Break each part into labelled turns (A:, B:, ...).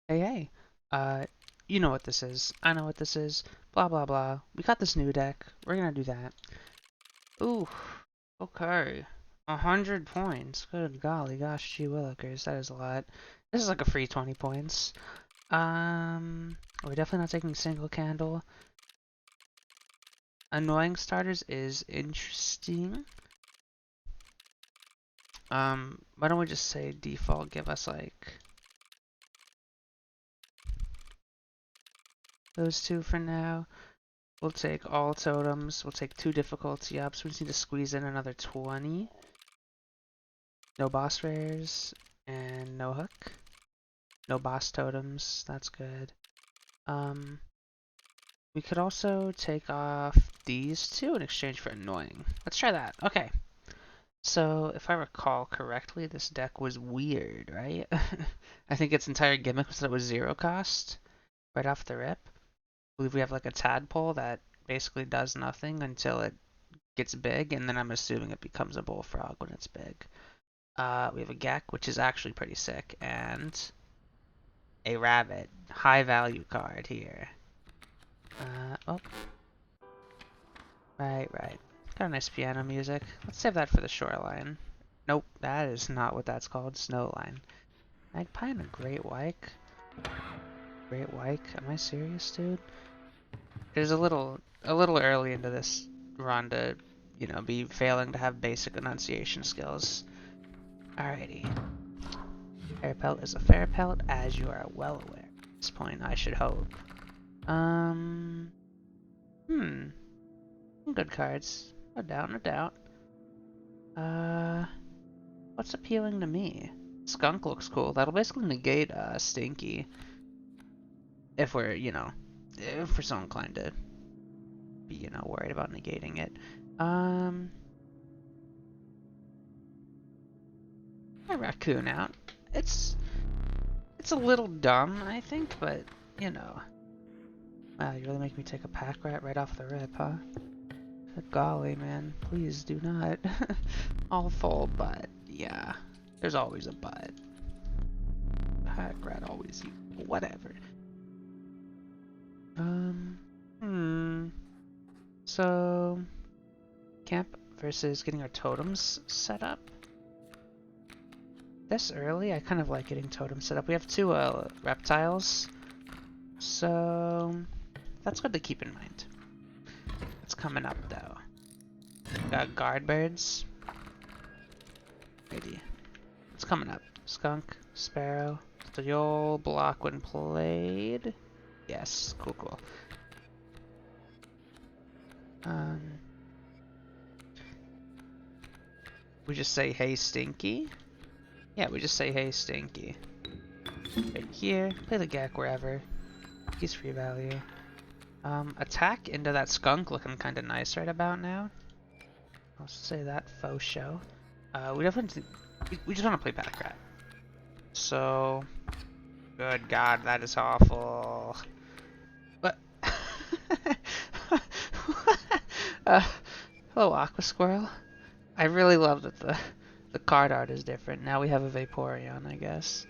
A: Hey, hey. You know what this is. I know what this is. Blah, blah, blah. We got this new deck. We're gonna do that. Ooh, okay. 100 points. Good golly gosh, gee willikers. That is a lot. This is like a free 20 points. We're definitely not taking single candle. Annoying starters is interesting. Why don't we just say default, give us like those two for now. We'll take all totems. We'll take 2 difficulty ups. We just need to squeeze in another 20. No boss rares and no hook. No boss totems. That's good. We could also take off these 2 in exchange for annoying. Let's try that. Okay. So, if I recall correctly, this deck was weird, right? I think its entire gimmick was that it was 0 cost right off the rip. I believe we have like a tadpole that basically does nothing until it gets big, and then I'm assuming it becomes a bullfrog when it's big. We have a Gek, which is actually pretty sick, and a Rabbit. High value card here. Oh, right. Got a nice piano music. Let's save that for the shoreline. Nope, that is not what that's called. Snowline. Magpie and a Great White. Great White? Am I serious, dude? There's a little early into this run to, be failing to have basic enunciation skills. Alrighty. Fair pelt is a fair pelt, as you are well aware. At this point, I should hope. Good cards. No doubt, no doubt. What's appealing to me? Skunk looks cool. That'll basically negate, Stinky. If we're, if we're so inclined to be, worried about negating it. A raccoon out. It's a little dumb, I think, but, Wow, you really make me take a pack rat right off the rip, huh? Good golly, man. Please do not. Awful, but yeah. There's always a but. Pack rat always whatever. So camp versus getting our totems set up. This early, I kind of like getting totems set up. We have 2 reptiles, so that's good to keep in mind. What's coming up though? Got guard birds. Righty. What's coming up? Skunk, sparrow. The old block when played. Yes, cool. We just say hey Stinky. Yeah, we just say hey Stinky. Right here, play the Gek wherever. He's free value. Attack into that skunk looking kind of nice right about now. I'll say that faux show. We definitely we just want to play Pack Rat. So, good God, that is awful. What? Hello, Aqua Squirrel. I really love that the card art is different. Now we have a Vaporeon, I guess.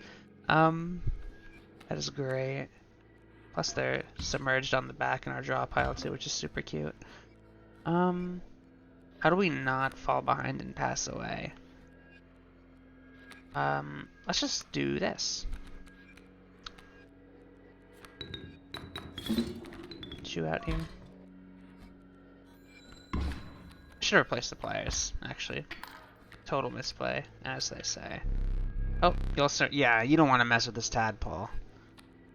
A: That is great. Plus they're submerged on the back in our draw pile too, which is super cute. How do we not fall behind and pass away? Let's just do this. Get you out here. I should replace the players, actually. Total misplay, as they say. Oh, you'll start. Yeah, you don't want to mess with this tadpole.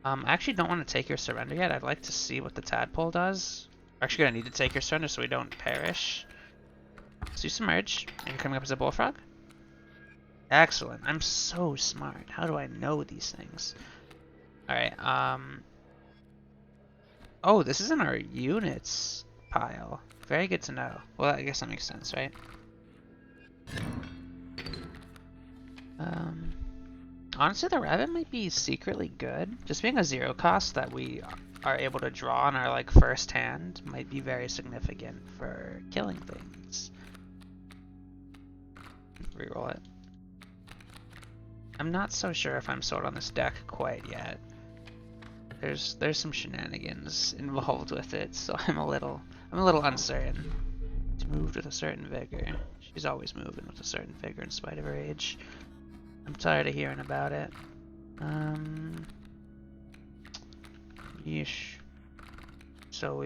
A: I actually don't want to take your surrender yet. I'd like to see what the tadpole does. We're actually gonna need to take your surrender so we don't perish. Let's do submerge. And you're coming up as a bullfrog? Excellent. I'm so smart. How do I know these things? Alright, oh, this is in our units pile. Very good to know. Well, I guess that makes sense, right? Honestly, the rabbit might be secretly good. Just being a 0 cost that we are able to draw on our like first hand might be very significant for killing things. Reroll it. I'm not so sure if I'm sold on this deck quite yet. There's some shenanigans involved with it, so I'm a little uncertain. She moved with a certain vigor. She's always moving with a certain vigor in spite of her age. I'm tired of hearing about it. Yeesh. So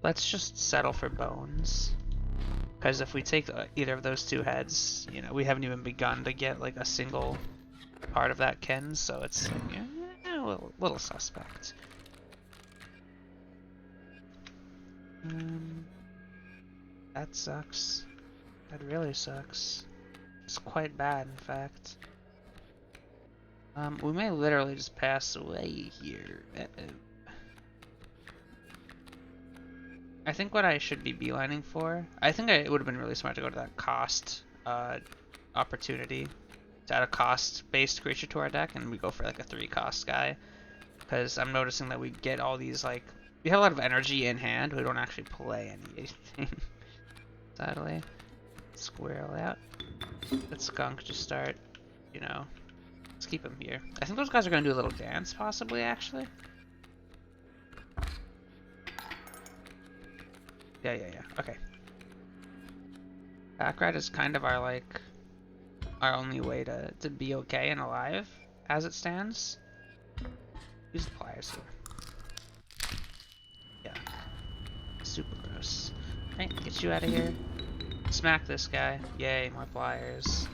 A: let's just settle for bones. Because if we take either of those two heads, you know, we haven't even begun to get like a single part of that kin, so it's like, a little suspect. That sucks. That really sucks. It's quite bad, in fact. We may literally just pass away here. I think what I should be beelining for, I think it would have been really smart to go to that cost opportunity to add a cost-based creature to our deck, and we go for like a 3-cost guy. Because I'm noticing that we get all these, like, we have a lot of energy in hand, we don't actually play anything. Sadly. Squirrel out. Let skunk just start, you know, let's keep him here. I think those guys are going to do a little dance, possibly, actually. Yeah, okay. Backride is kind of our, like, our only way to be okay and alive, as it stands. Use the pliers here. Yeah. Super gross. Right, get you out of here. Smack this guy. Yay, more pliers.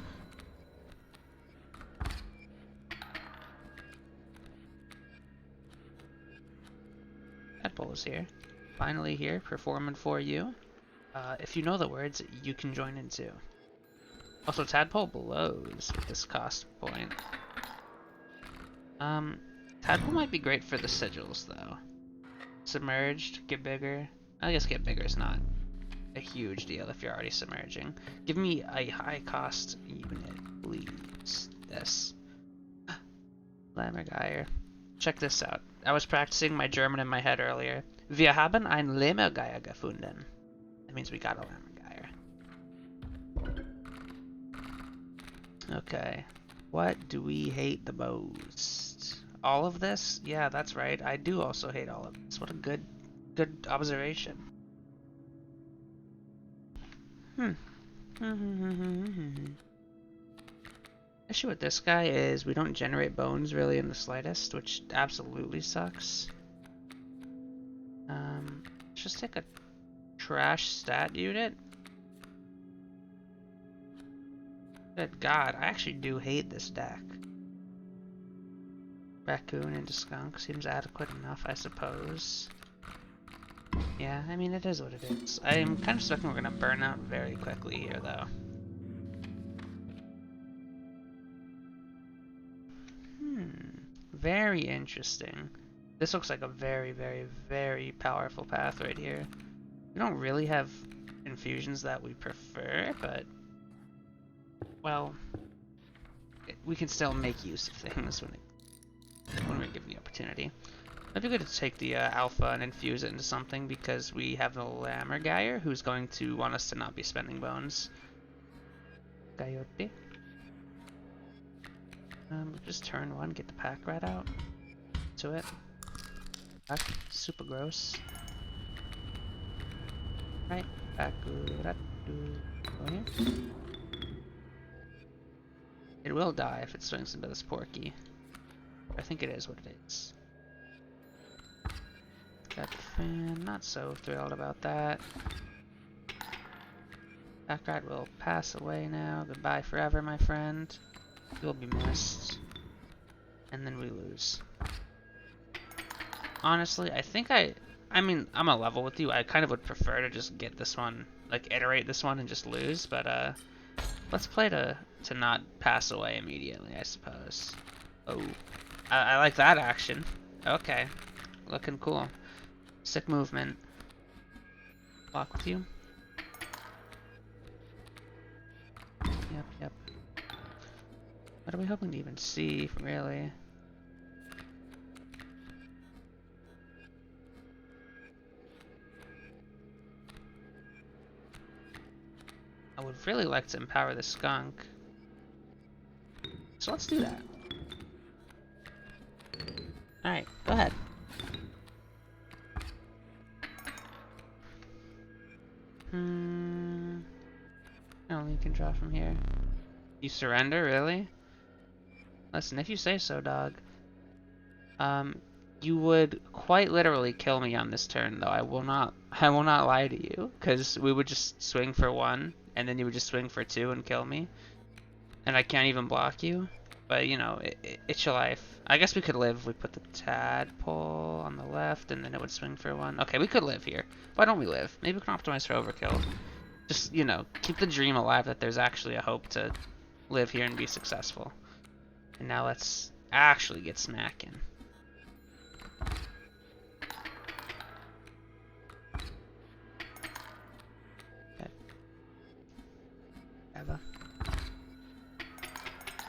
A: Tadpole is here. Finally here, performing for you. If you know the words, you can join in too. Also, Tadpole blows with this cost point. Tadpole might be great for the sigils, though. Submerged, get bigger. I guess get bigger is not a huge deal if you're already submerging. Give me a high cost unit, please. This. Lämmergeier. Check this out. I was practicing my German in my head earlier. Wir haben ein Lämmergeier gefunden. That means we got a Lämmergeier. Okay. What do we hate the most? All of this? Yeah, that's right. I do also hate all of this. What a good observation. Issue with this guy is we don't generate bones really in the slightest, which absolutely sucks. Let's just take a trash stat unit. Good God, I actually do hate this deck. Raccoon into skunk seems adequate enough, I suppose. Yeah, I mean, it is what it is. I'm kind of expecting we're gonna burn out very quickly here, though. Very interesting. This looks like a very, very, very powerful path right here. We don't really have infusions that we prefer, but, well, we can still make use of things when we're given the opportunity. It'd be good to take the alpha and infuse it into something because we have the Lämmergeier who's going to want us to not be spending bones. Coyote. Just turn one, get the pack rat out. To it. Back. Super gross. Right. Back. Go here. It will die if it swings into this Porky. I think it is what it is. That fan, not so thrilled about that. Backride will pass away now. Goodbye forever, my friend. You'll be missed. And then we lose. Honestly, I think I mean, I'm a level with you. I kind of would prefer to just get this one, like iterate this one and just lose, but let's play to not pass away immediately, I suppose. Oh, I like that action. Okay, looking cool. Sick movement. Lock with you. Yep. What are we hoping to even see, really? I would really like to empower the skunk. So let's do that. Alright, go ahead. Only you can draw from here. You surrender, really? Listen, if you say so, dog. You would quite literally kill me on this turn, though. I will not lie to you, because we would just swing for 1, and then you would just swing for 2 and kill me. And I can't even block you. But, you know, it's your life. I guess we could live if we put the tadpole on the left, and then it would swing for 1. Okay, we could live here. Why don't we live? Maybe we can optimize for overkill. Just, you know, keep the dream alive that there's actually a hope to live here and be successful. And now let's actually get smacking.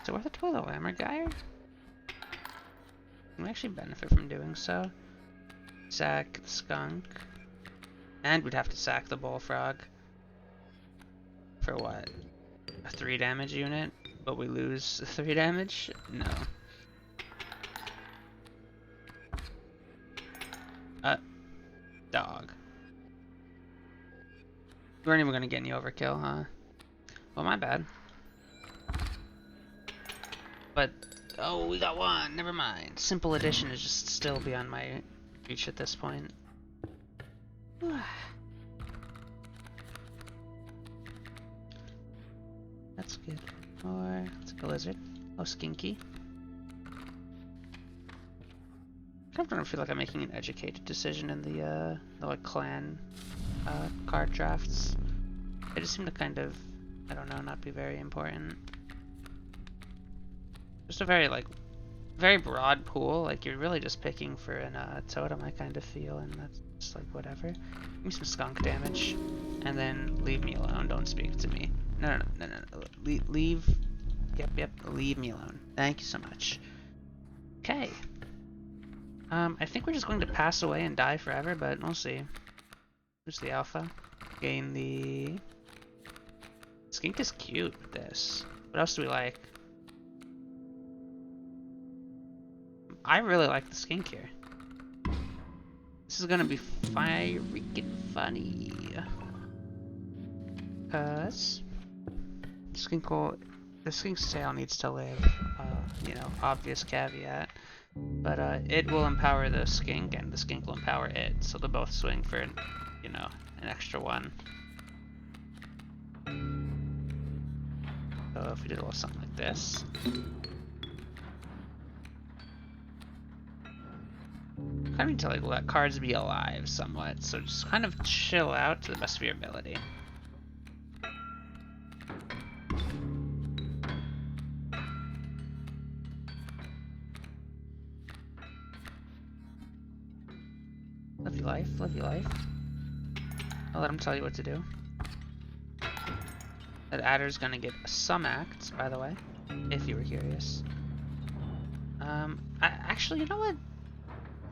A: So we're the toilet lammer guy? We actually benefit from doing so. Sack the skunk. And we'd have to sack the bullfrog. For what? A 3 damage unit? But we lose 3 damage? No. Dog. We weren't even gonna get any overkill, huh? Well, my bad. But, oh, we got 1. Never mind. Simple addition is just still beyond my reach at this point. That's good. Or, let's go lizard. Oh, skinky. I don't feel like I'm making an educated decision in the like clan card drafts. They just seem to kind of, I don't know, not be very important. Just a very broad pool. Like you're really just picking for an totem, I kind of feel, and that's just like whatever. Give me some skunk damage, and then leave me alone. Don't speak to me. No. Leave. Yep. Leave me alone. Thank you so much. Okay. I think we're just going to pass away and die forever, but we'll see. Who's the alpha? Gain the... Skink is cute with this. What else do we like? I really like the skink here. This is gonna be freaking funny. Cause... The skink's tail needs to live. You know, obvious caveat. But it will empower the skink, and the skink will empower it, so they'll both swing for, you know, an extra 1. So if we did a little something like this. Kind of need to like let cards be alive somewhat, so just kind of chill out to the best of your ability. Live your life. I'll let him tell you what to do. That adder's gonna get some acts, by the way, if you were curious. Actually, you know what?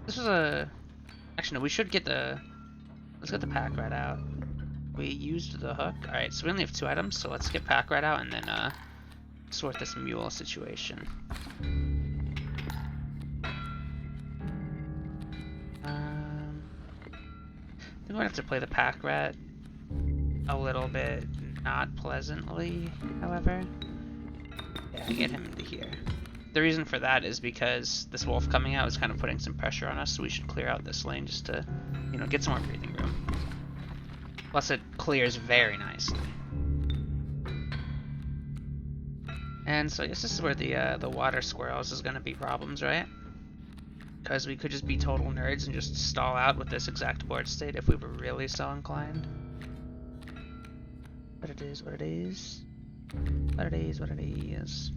A: This was a... Actually, no, we should get the... Let's get the pack rat out. We used the hook. Alright, so we only have 2 items, so let's get pack rat out and then, sort this mule situation. I'm going to have to play the pack rat a little bit not pleasantly, however. Yeah, get him into here. The reason for that is because this wolf coming out is kind of putting some pressure on us, so we should clear out this lane just to, you know, get some more breathing room. Plus it clears very nicely. And so I guess this is where the water squirrels is going to be problems, right? Because we could just be total nerds and just stall out with this exact board state if we were really so inclined. But it is what it is. But it is what it is.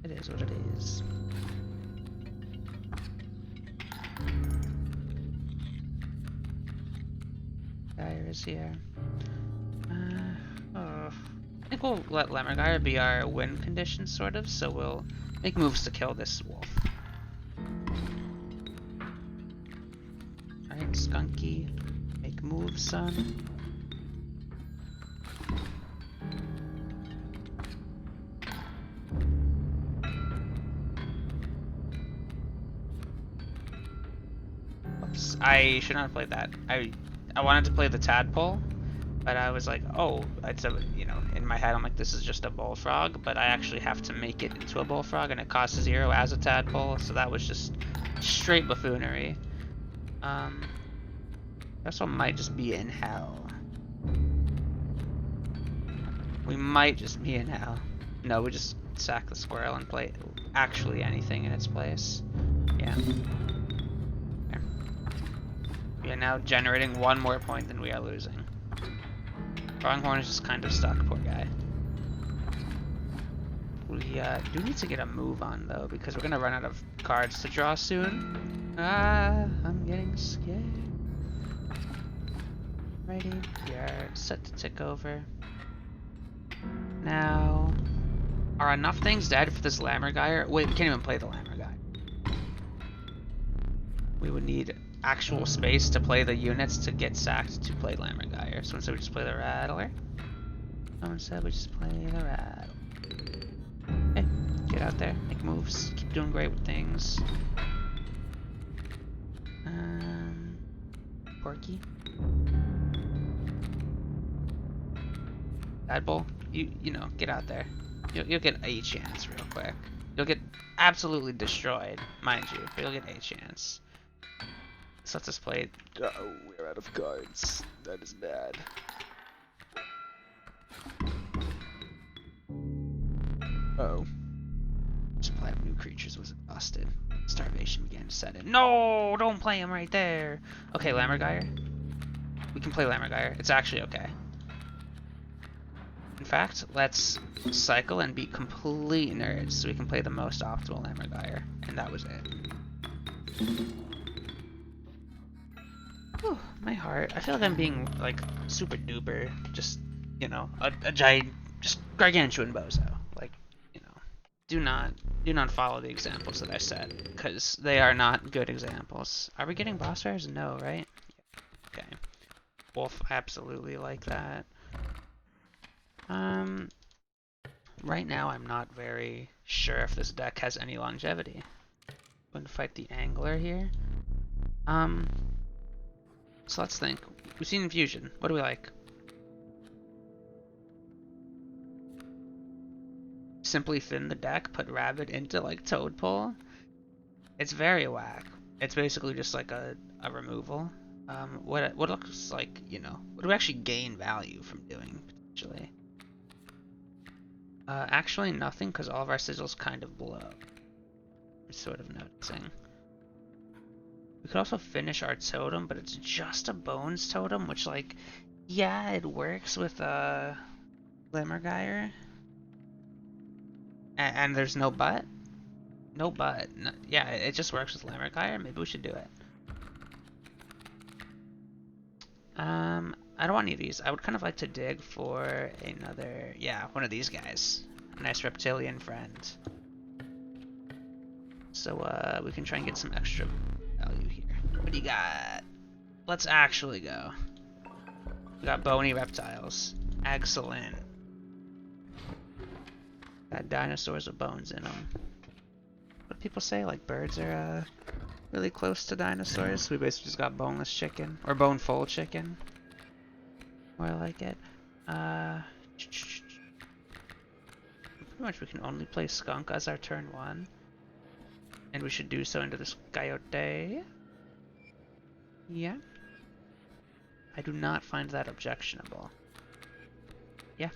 A: It is what it is. Gyre is here. I think we'll let Lemmergyre be our win condition, sort of, so we'll make moves to kill this wolf. Alright, Skunky. Make moves, son. I should not have played that. I wanted to play the tadpole, but I was like, oh, it's a, you know, in my head I'm like, this is just a bullfrog, but I actually have to make it into a bullfrog, and it costs 0 as a tadpole, so that was just straight buffoonery. Also might just be in hell. We might just be in hell. No, we just sack the squirrel and play actually anything in its place. Yeah. There. We are now generating 1 more point than we are losing. Pronghorn is just kind of stuck, poor guy. We do need to get a move on though, because we're gonna run out of cards to draw soon. Ah, I'm getting scared. Righty, we are set to tick over. Now, are enough things dead for this Lammergeier? Wait, we can't even play the Lammergeier. We would need actual space to play the units to get sacked to play Lammergeier. So instead we just play the Rattler. Someone said we just play the Rattler. Hey, get out there, make moves, keep doing great with things. Porky. Tadpole, you know, get out there. You'll get a chance real quick. You'll get absolutely destroyed, mind you, but you'll get a chance. So let's just play. Oh, we're out of cards. That is bad. Uh-oh. Supply of new creatures was exhausted. Starvation began to set in. No, don't play him right there. Okay, Lammergeier. We can play Lammergeier. It's actually okay. In fact, let's cycle and be complete nerds so we can play the most optimal Lammergeier. And that was it. Whew, my heart. I feel like I'm being like super duper, just, you know, a giant, just gargantuan bozo. Like, you know, do not follow the examples that I set, because they are not good examples. Are we getting boss rares? No, right? Okay. Wolf, absolutely like that. Right now I'm not very sure if this deck has any longevity. I'm going to fight the Angler here. So let's think. We've seen Infusion. What do we like? Simply thin the deck, put Rabbit into like Toadpole. It's very whack. It's basically just like a removal. What looks like, you know, what do we actually gain value from doing potentially? Actually nothing, because all of our sigils kind of blow. I'm sort of noticing. We could also finish our totem, but it's just a bones totem, which, like, yeah, it works with Lammergeier. And there's no but? No but. No, yeah, it just works with Lammergeier. Maybe we should do it. I don't want any of these. I would kind of like to dig for another, yeah, one of these guys. A nice reptilian friend. So, we can try and get some extra value here. What do you got? Let's actually go. We got bony reptiles. Excellent. Got dinosaurs with bones in them. What do people say? Like birds are really close to dinosaurs. We basically just got boneless chicken. Or bone-full chicken. More like it. Pretty much we can only play skunk as our turn 1. And we should do so into this coyote. Yeah. I do not find that objectionable. Yeah,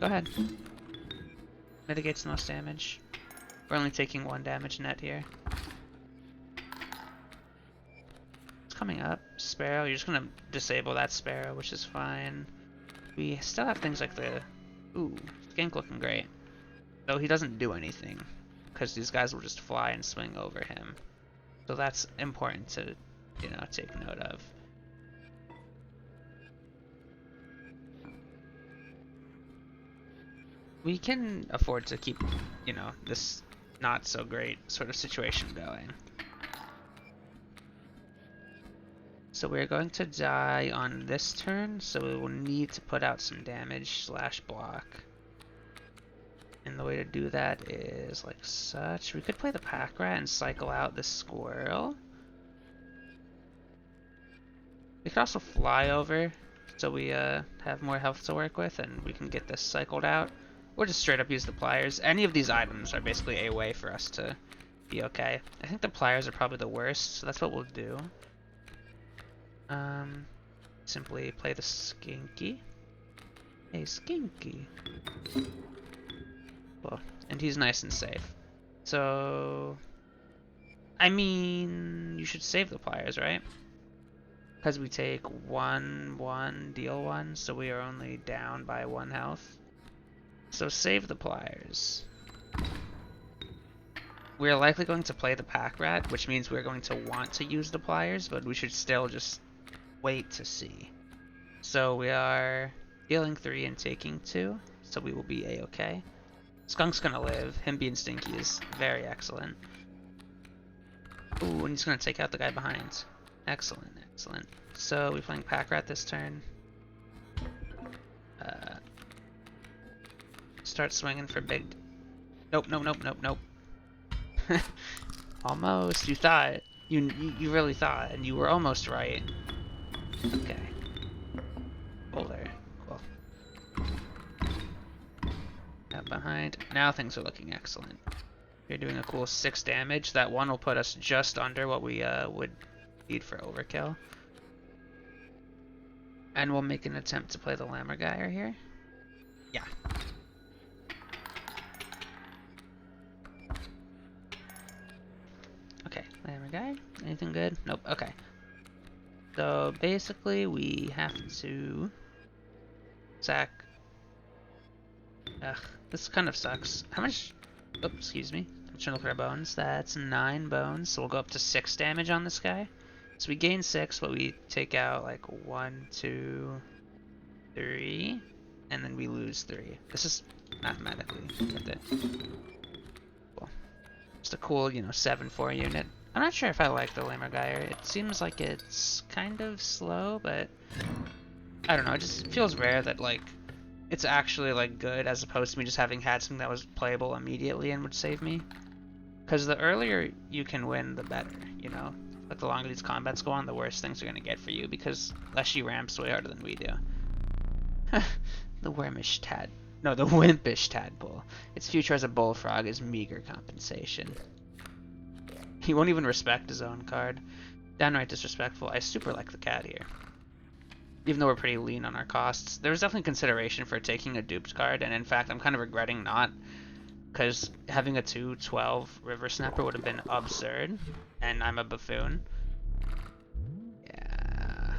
A: go ahead. Mitigates the most damage. We're only taking 1 damage net here. It's coming up. Sparrow, you're just gonna disable that Sparrow, which is fine. We still have things like the... Ooh, Skink looking great. Though he doesn't do anything, because these guys will just fly and swing over him. So that's important to, you know, take note of. We can afford to keep, you know, this not so great sort of situation going. So we're going to die on this turn, so we will need to put out some damage / block. And the way to do that is like such. We could play the pack rat and cycle out the squirrel. We could also fly over, so we have more health to work with, and we can get this cycled out. Or just straight up use the pliers. Any of these items are basically a way for us to be okay. I think the pliers are probably the worst, so that's what we'll do. Simply play the Skinky. Hey, Skinky. Cool. And he's nice and safe. So, I mean, you should save the pliers, right? Because we take 1, deal 1, so we are only down by 1 health. So save the pliers. We're likely going to play the pack rat, which means we're going to want to use the pliers, but we should still just wait to see. So we are dealing 3 and taking 2, so we will be a-okay. Skunk's gonna live. Him being stinky is very excellent. Ooh, and he's gonna take out the guy behind. Excellent, excellent. So we're playing pack rat this turn. Start swinging for big. Nope, nope, nope, nope, nope. Almost. You thought. You really thought, and you were almost right. Okay. Boulder. Cool. That behind. Now things are looking excellent. You're doing a cool 6 damage. That one will put us just under what we would need for overkill. And we'll make an attempt to play the Lammergeier here. Yeah. Okay, Lammergeier. Anything good? Nope. Okay. So basically, we have to sack. Ugh, this kind of sucks. How much? Oops, excuse me. I'm trying to look at our bones. That's 9 bones, so we'll go up to 6 damage on this guy. So we gain 6, but we take out like 1, 2, 3, and then we lose 3. This is mathematically worth it. Cool. Just a cool, 7-4 unit. I'm not sure if I like the Lammergeier. It seems like it's kind of slow, but I don't know. It just feels rare that like it's actually like good as opposed to me just having had something that was playable immediately and would save me. Because the earlier you can win, the better, But the longer these combats go on, the worse things are going to get for you because Leshy ramps way harder than we do. The wimpish tadpole. Its future as a bullfrog is meager compensation. He won't even respect his own card. Downright disrespectful. I super like the cat here. Even though we're pretty lean on our costs. There was definitely consideration for taking a duped card, and in fact, I'm kind of regretting not. Because having a 2/12 River Snapper would have been absurd, and I'm a buffoon. Yeah.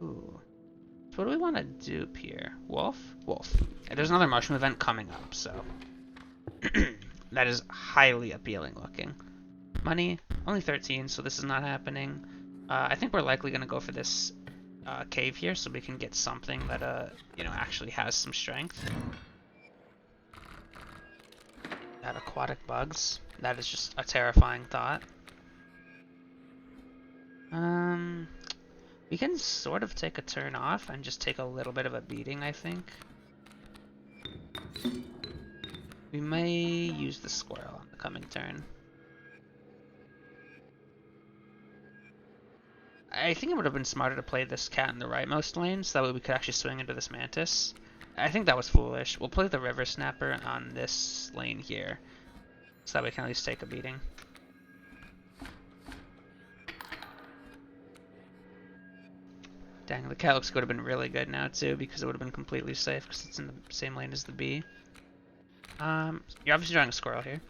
A: Ooh. So what do we want to dupe here? Wolf? Wolf. Yeah, there's another mushroom event coming up, so... that is highly appealing looking. Money, only 13, so this is not happening. I think we're likely going to go for this cave here, so we can get something that, actually has some strength. That aquatic bugs. That is just a terrifying thought. We can sort of take a turn off and just take a little bit of a beating, I think. We may use the squirrel on the coming turn. I think it would have been smarter to play this cat in the rightmost lane, so that way we could actually swing into this mantis. I think that was foolish. We'll play the river snapper on this lane here, so that we can at least take a beating. Dang, the cat looks would have been really good now too, because it would have been completely safe because it's in the same lane as the bee. You're obviously drawing a squirrel here,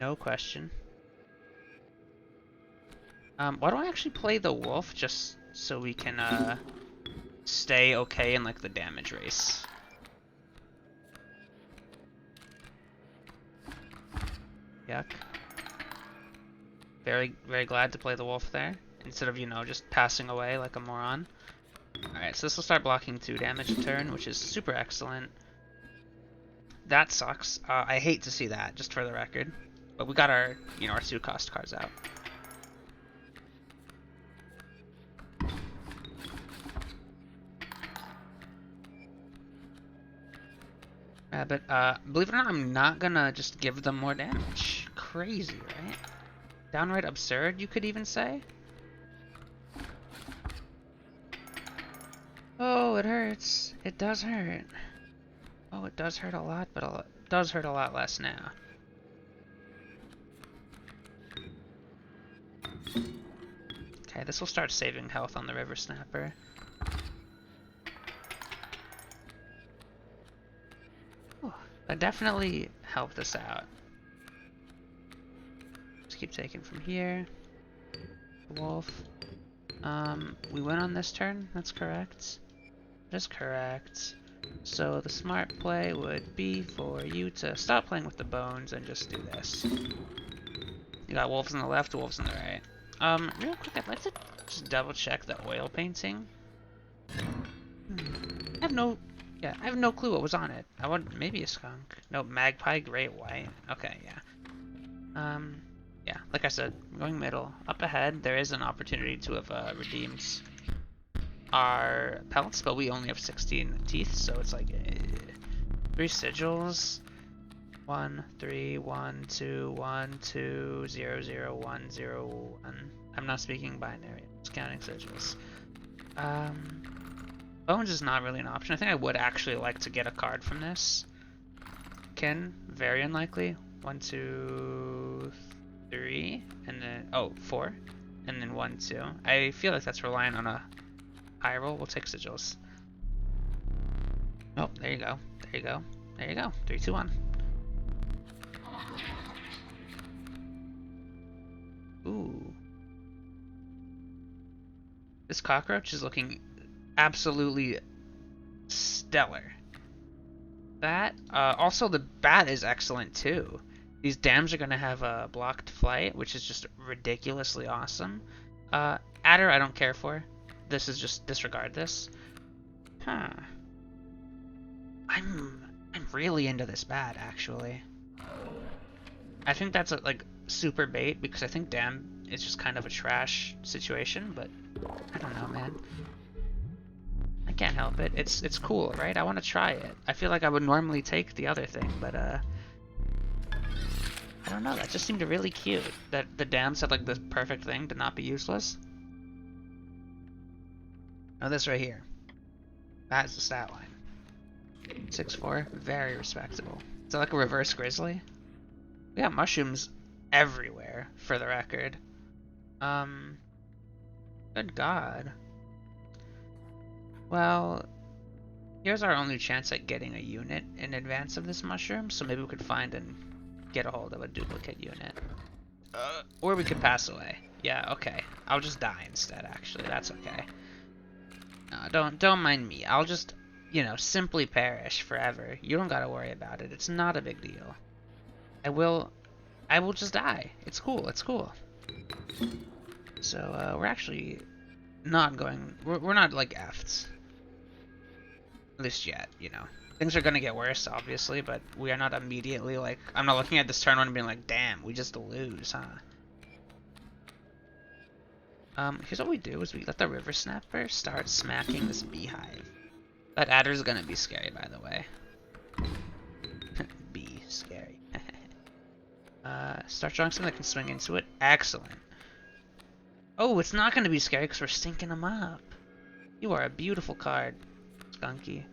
A: no question. Why don't I actually play the wolf just so we can stay okay in like the damage race? Yuck. Very, very glad to play the wolf there instead of just passing away like a moron. Alright, so this will start blocking 2 damage a turn, which is super excellent. That sucks. I hate to see that, just for the record. But we got our, our 2 cost cards out. But believe it or not, I'm not gonna just give them more damage. Crazy, right? Downright absurd, you could even say? Oh, it hurts. It does hurt. Oh, it does hurt a lot, but it does hurt a lot less now. Okay, this will start saving health on the river snapper. Oh, that definitely helped us out. Just keep taking from here. Wolf. We went on this turn, that's correct. That is correct. So the smart play would be for you to stop playing with the bones and just do this. You got wolves on the left, wolves on the right. Real quick, I'd like to just double check the oil painting. I have no clue what was on it. I want maybe a skunk. No, magpie, great white. Okay, yeah. Yeah, like I said, going middle. Up ahead, there is an opportunity to have redeemed our pelts, but we only have 16 teeth, so it's like 3 sigils. 1, 3, 1, 2, 1, 2, 0, 0, 1, 0, 1. I'm not speaking binary, I'm just counting sigils. Bones is not really an option. I think I would actually like to get a card from this. Kin, very unlikely. 1, 2, 3, and then, oh, 4, and then 1, 2. I feel like that's relying on a high roll. We'll take sigils. Oh, there you go. There you go. There you go. 3, 2, 1. Ooh. This cockroach is looking absolutely stellar. That, also the bat is excellent too. These dams are going to have a blocked flight, which is just ridiculously awesome. Adder, I don't care for. This is just disregard this. Huh. I'm really into this bat, actually. I think that's like super bait because I think dam is just kind of a trash situation, but I don't know, man. I can't help it. It's cool, right? I want to try it. I feel like I would normally take the other thing, but I don't know. That just seemed really cute. That the dams had like the perfect thing to not be useless. Oh, this right here. That is the stat line. 6'4", very respectable. Is that like a reverse grizzly? We got mushrooms everywhere, for the record. Good God. Well, here's our only chance at getting a unit in advance of this mushroom, so maybe we could find and get a hold of a duplicate unit. Or we could pass away. Yeah, okay. I'll just die instead, actually. That's okay. No, don't mind me. I'll just, you know, simply perish forever. You don't gotta worry about it. It's not a big deal. I will just die. It's cool, it's cool. So, we're actually not going, we're not, like, effed. At least yet, you know. Things are gonna get worse, obviously, but we are not immediately, like, I'm not looking at this turn one and being like, damn, we just lose, huh? Here's what we do, is we let the river snapper start smacking this beehive. That adder's gonna be scary, by the way. Be scary. Start drawing something that can swing into it. Excellent. Oh, it's not gonna be scary because we're stinking them up. You are a beautiful card, Skunky.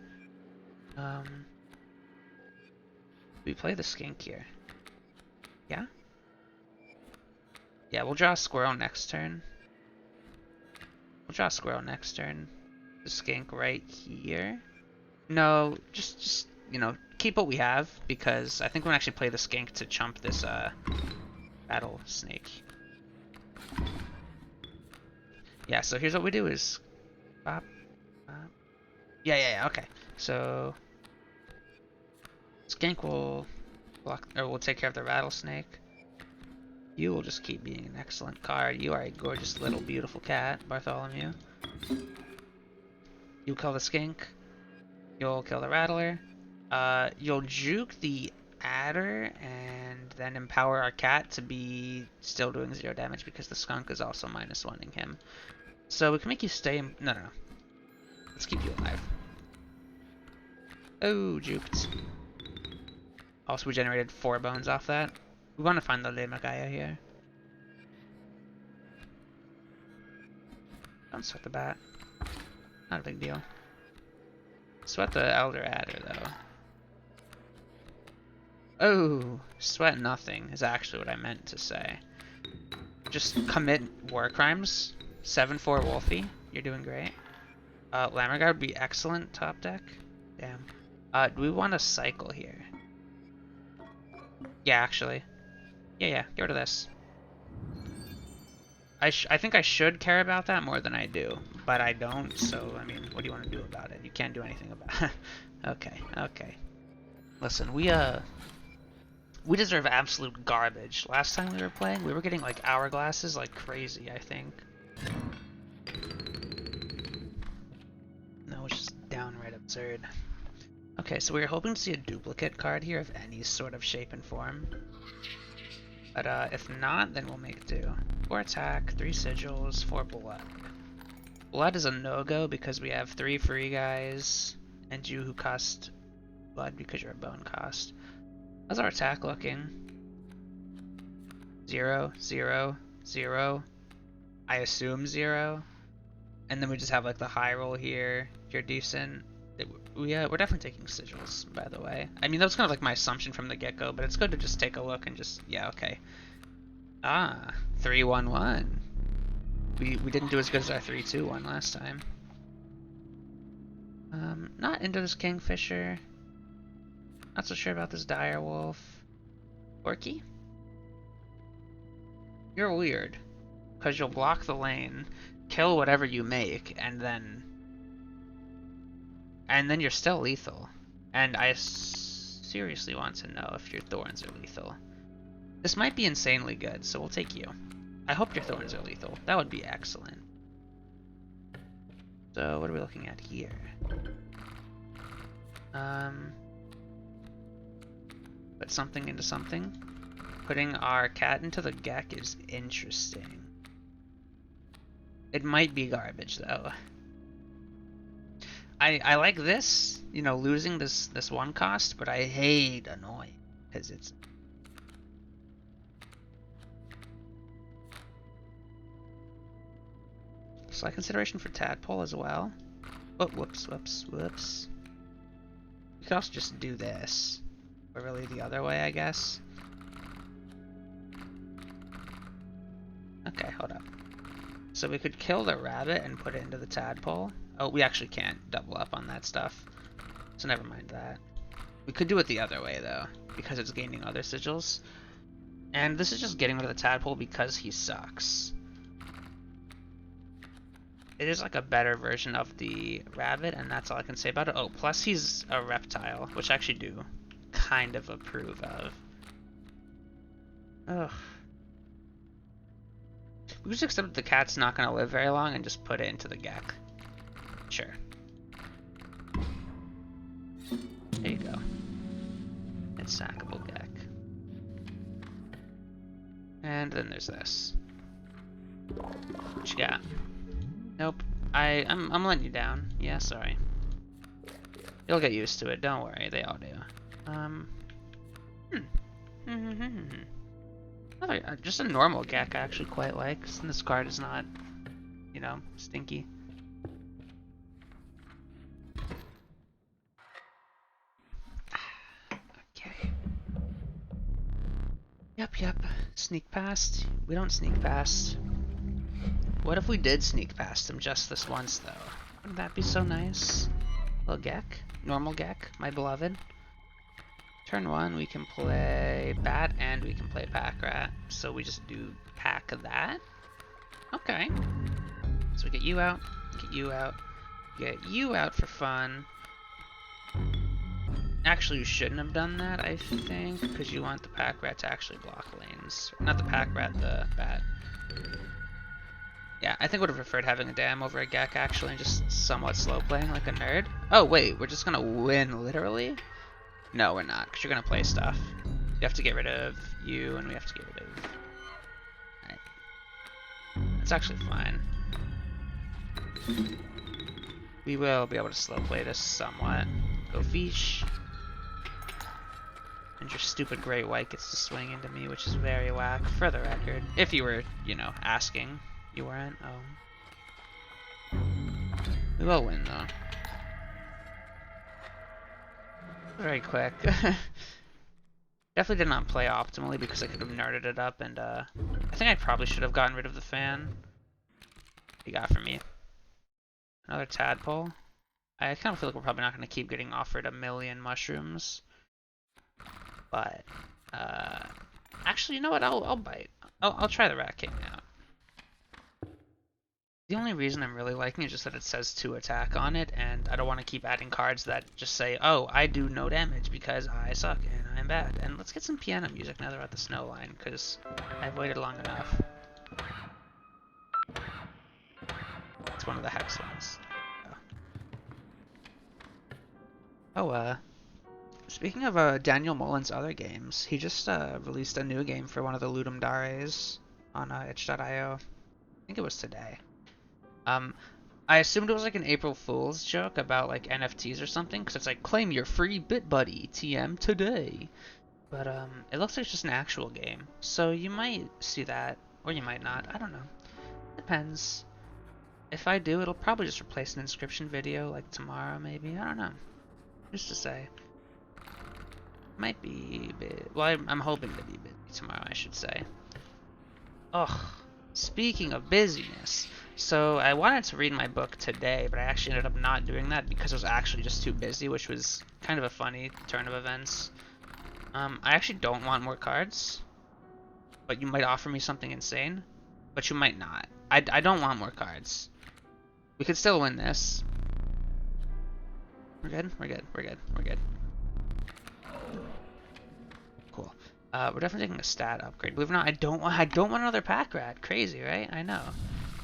A: We play the skink here. Yeah? Yeah, we'll draw a squirrel next turn. We'll draw a squirrel next turn. The skink right here. No, just you know, keep what we have, because I think we'll actually play the skink to chump this rattlesnake. Yeah, so here's what we do is bop, bop. Yeah, okay. So skink will block, or will take care of the rattlesnake. You will just keep being an excellent card. You are a gorgeous little beautiful cat, Bartholomew. You kill the skink. You'll kill the rattler. You'll juke the adder and then empower our cat to be still doing 0 damage because the skunk is also -1ing him. So we can make you stay in... No. Let's keep you alive. Oh, juked. Also, we generated 4 bones off that. We want to find the Lemagaya here. Don't sweat the bat. Not a big deal. Sweat the Elder Adder, though. Oh, sweat nothing is actually what I meant to say. Just commit war crimes. 7-4 Wolfie. You're doing great. Lammerguard would be excellent top deck. Damn. Do we want to cycle here? Yeah, actually. Yeah, get rid of this. I think I should care about that more than I do, but I don't, so, I mean, what do you want to do about it? You can't do anything about it. Okay. Listen, we deserve absolute garbage. Last time we were playing, we were getting, like, hourglasses like crazy, I think. No, it's just downright absurd. Okay, so we were hoping to see a duplicate card here of any sort of shape and form. But if not, then we'll make do. 4 attack, 3 sigils, 4 blood. Blood is a no-go because we have 3 free guys, and you who cost blood because you're a bone cost. How's our attack looking? 0, 0, 0. I assume 0. And then we just have like the high roll here. If you're decent. We're definitely taking sigils, by the way. I mean, that was kind of like my assumption from the get-go, but it's good to just take a look and just, yeah, okay. Ah, 3-1-1. We didn't do as good as our 3-2-1 last time. Not into this Kingfisher. Not so sure about this Dire Wolf. Orky? You're weird. Because you'll block the lane, kill whatever you make, and then you're still lethal. And I seriously want to know if your thorns are lethal. This might be insanely good, so we'll take you. I hope your thorns are lethal. That would be excellent. So what are we looking at here? Put something into something. Putting our cat into the Gek is interesting. It might be garbage though. I like this, you know, losing this one cost, but I hate annoying because it's slight consideration for Tadpole as well. Oh, whoops. We could also just do this, or really the other way, I guess. Okay, hold up. So we could kill the rabbit and put it into the Tadpole. Oh, we actually can't double up on that stuff, so never mind that. We could do it the other way though, because it's gaining other sigils. And this is just getting rid of the Tadpole because he sucks. It is like a better version of the rabbit, and that's all I can say about it. Oh, plus he's a reptile, which I actually do kind of approve of. Ugh. We just accept that the cat's not going to live very long and just put it into the Gek. Sure. There you go. It's sackable Gek. And then there's this. What you got? Nope. I'm letting you down. Yeah, sorry. You'll get used to it. Don't worry. They all do. Just a normal Gek I actually quite like. And this card is not, you know, stinky. Okay. Yep. Sneak past. We don't sneak past. What if we did sneak past him just this once, though? Wouldn't that be so nice? Little Gek. Normal Gek, my beloved. Turn 1, we can play Bat and we can play Pack Rat. So we just do Pack that. Okay. So we get you out, get you out for fun. Actually, you shouldn't have done that, I think, because you want the Pack Rat to actually block lanes. Not the Pack Rat, the Bat. Yeah, I think I would have preferred having a Dam over a Gek, actually, and just somewhat slow playing like a nerd. Oh, wait, we're just gonna win, literally? No, we're not, because you're gonna play stuff. You have to get rid of you, and we have to get rid of... Alright. It's actually fine. We will be able to slow play this somewhat. Go Fish. And your stupid Great White gets to swing into me, which is very whack, for the record. If you were, you know, asking. You weren't? Oh. We will win, though. Very quick. Definitely did not play optimally because I could have nerded it up, and I think I probably should have gotten rid of the fan. What you got for me? Another tadpole? I kind of feel like we're probably not going to keep getting offered a million mushrooms. But, actually, you know what? I'll bite. I'll try the rat king out. The only reason I'm really liking it is just that it says 2 attack on it, and I don't want to keep adding cards that just say, oh, I do no damage because I suck and I'm bad. And let's get some piano music now they're at the snow line, because I've waited long enough. It's one of the hex ones. Oh, speaking of Daniel Mullen's other games, he just released a new game for one of the Ludum Dares on itch.io. I think it was today. I assumed it was like an April Fool's joke about like NFTs or something, because it's like, claim your free BitBuddy TM today. But it looks like it's just an actual game, so you might see that, or you might not. I don't know. Depends. If I do, it'll probably just replace an inscription video like tomorrow, maybe. I don't know. Who's to say? Might be well, I'm hoping to be busy tomorrow, I should say. Ugh. Speaking of busyness, so I wanted to read my book today, but I actually ended up not doing that because I was actually just too busy, which was kind of a funny turn of events. I actually don't want more cards, but you might offer me something insane, but you might not. I don't want more cards. We could still win this. We're good? We're good. We're good. We're good. Cool. We're definitely taking a stat upgrade. Believe it or not, I don't want another pack rat. Crazy, right? I know.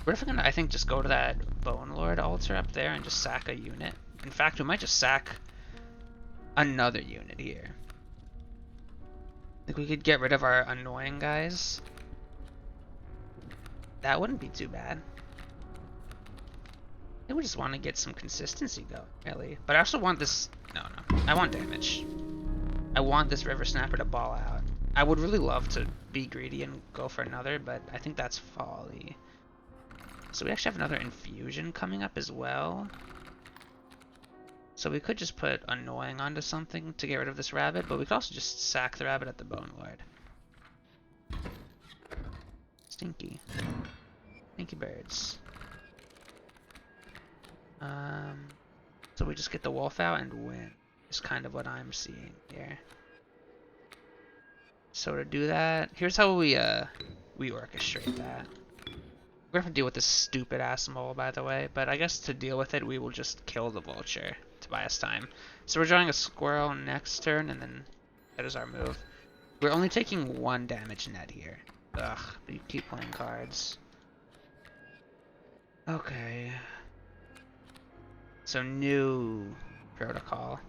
A: We're definitely gonna, I think, just go to that Bone Lord altar up there and just sack a unit. In fact, we might just sack another unit here. Like we could get rid of our annoying guys. That wouldn't be too bad. I think we just want to get some consistency going, really. But I also want this. No. I want damage. I want this River Snapper to ball out. I would really love to be greedy and go for another, but I think that's folly. So we actually have another infusion coming up as well. So we could just put annoying onto something to get rid of this rabbit, but we could also just sack the rabbit at the Bone Lord. Stinky. Stinky birds. So we just get the wolf out and win, is kind of what I'm seeing here. So to do that, here's how we orchestrate that. We're gonna have to deal with this stupid ass mole, by the way, but I guess to deal with it, we will just kill the vulture to buy us time. So we're drawing a squirrel next turn, and then that is our move. We're only taking 1 damage net here. Ugh, but you keep playing cards. Okay. So new protocol.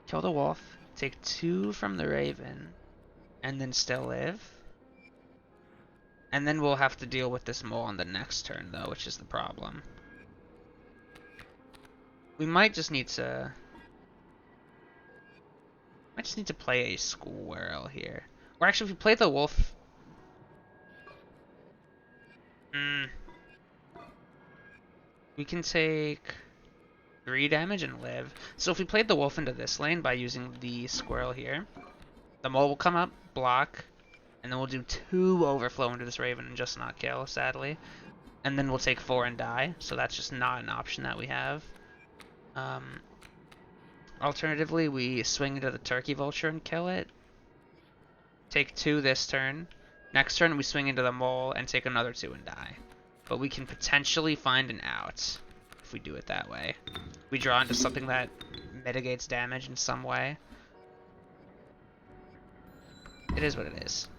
A: Kill the wolf, take 2 from the raven, and then still live. And then we'll have to deal with this mole on the next turn, though, which is the problem. We might just need to... play a squirrel here. Or actually, if we play the wolf... we can take 3 damage and live. So if we played the wolf into this lane by using the squirrel here, the mole will come up, block, and then we'll do 2 overflow into this raven and just not kill, sadly. And then we'll take 4 and die, so that's just not an option that we have. Alternatively, we swing into the turkey vulture and kill it. Take 2 this turn. Next turn, we swing into the mole and take another 2 and die. But we can potentially find an out if we do it that way. We draw into something that mitigates damage in some way. It is what it is.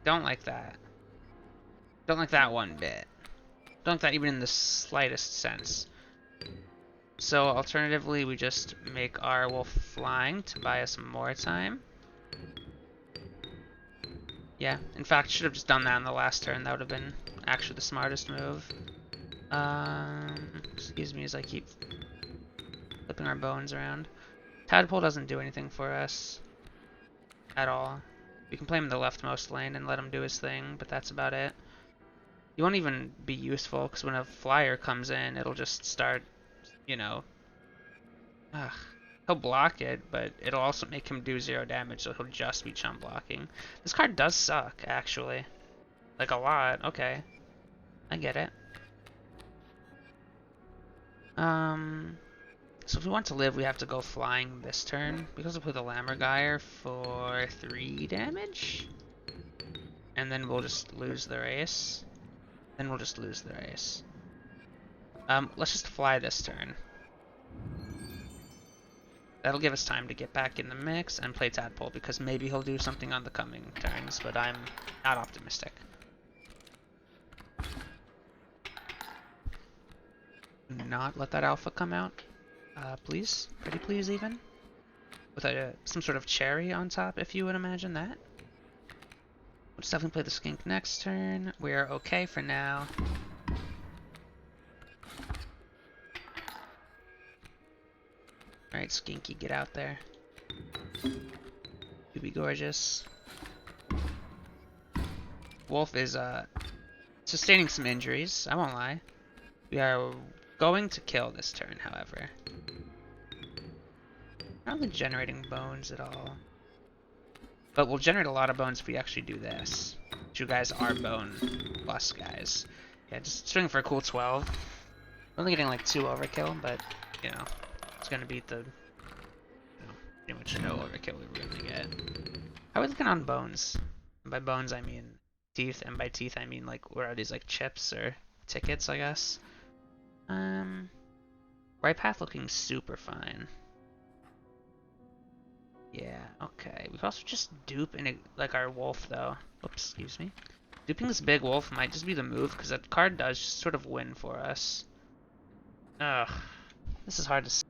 A: Don't like that. Don't like that one bit. Don't like that even in the slightest sense. So alternatively, we just make our wolf flying to buy us more time. Yeah, in fact, should have just done that in the last turn. That would have been actually the smartest move. Excuse me as I keep flipping our bones around. Tadpole doesn't do anything for us at all. We can play him in the leftmost lane and let him do his thing, but that's about it. He won't even be useful, because when a flyer comes in, it'll just start, you know... Ugh. He'll block it, but it'll also make him do 0 damage, so he'll just be chump blocking. This card does suck, actually. Like, a lot. Okay. I get it. So if we want to live, we have to go flying this turn. Because we'll play the Lammergeier for 3 damage. And then we'll just lose the race. Then we'll just lose the race. Let's just fly this turn. That'll give us time to get back in the mix and play Tadpole, because maybe he'll do something on the coming turns, but I'm not optimistic. Not let that alpha come out. Please. Pretty please, even. With some sort of cherry on top, if you would imagine that. Let's definitely play the skink next turn. We're okay for now. Alright, Skinky, get out there. You be gorgeous. Wolf is sustaining some injuries, I won't lie. We are going to kill this turn, however. Not really generating bones at all. But we'll generate a lot of bones if we actually do this. You guys are bone plus guys. Yeah, just swing for a cool 12. We're only getting like 2 overkill, but, you know, it's gonna beat the, pretty much no overkill we were gonna get. How are we looking on bones? And by bones I mean teeth, and by teeth I mean like, what are these, like chips or tickets, I guess? Right path looking super fine. Yeah, okay. We could also just dupe in like our wolf though. Oops, excuse me. Duping this big wolf might just be the move, because that card does just sort of win for us. Ugh. This is hard to see.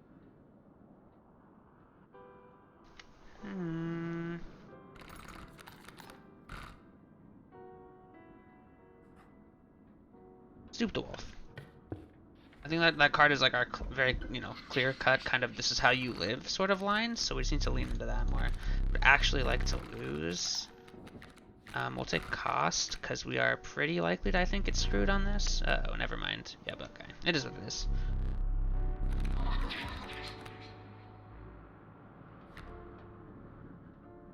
A: Dupe the wolf. I think that card is like our very, clear-cut kind of this is how you live sort of line, so we just need to lean into that more. We'd actually like to lose. We'll take cost, because we are pretty likely to, I think, get screwed on this. Oh, never mind. Yeah, but okay. It is what it is.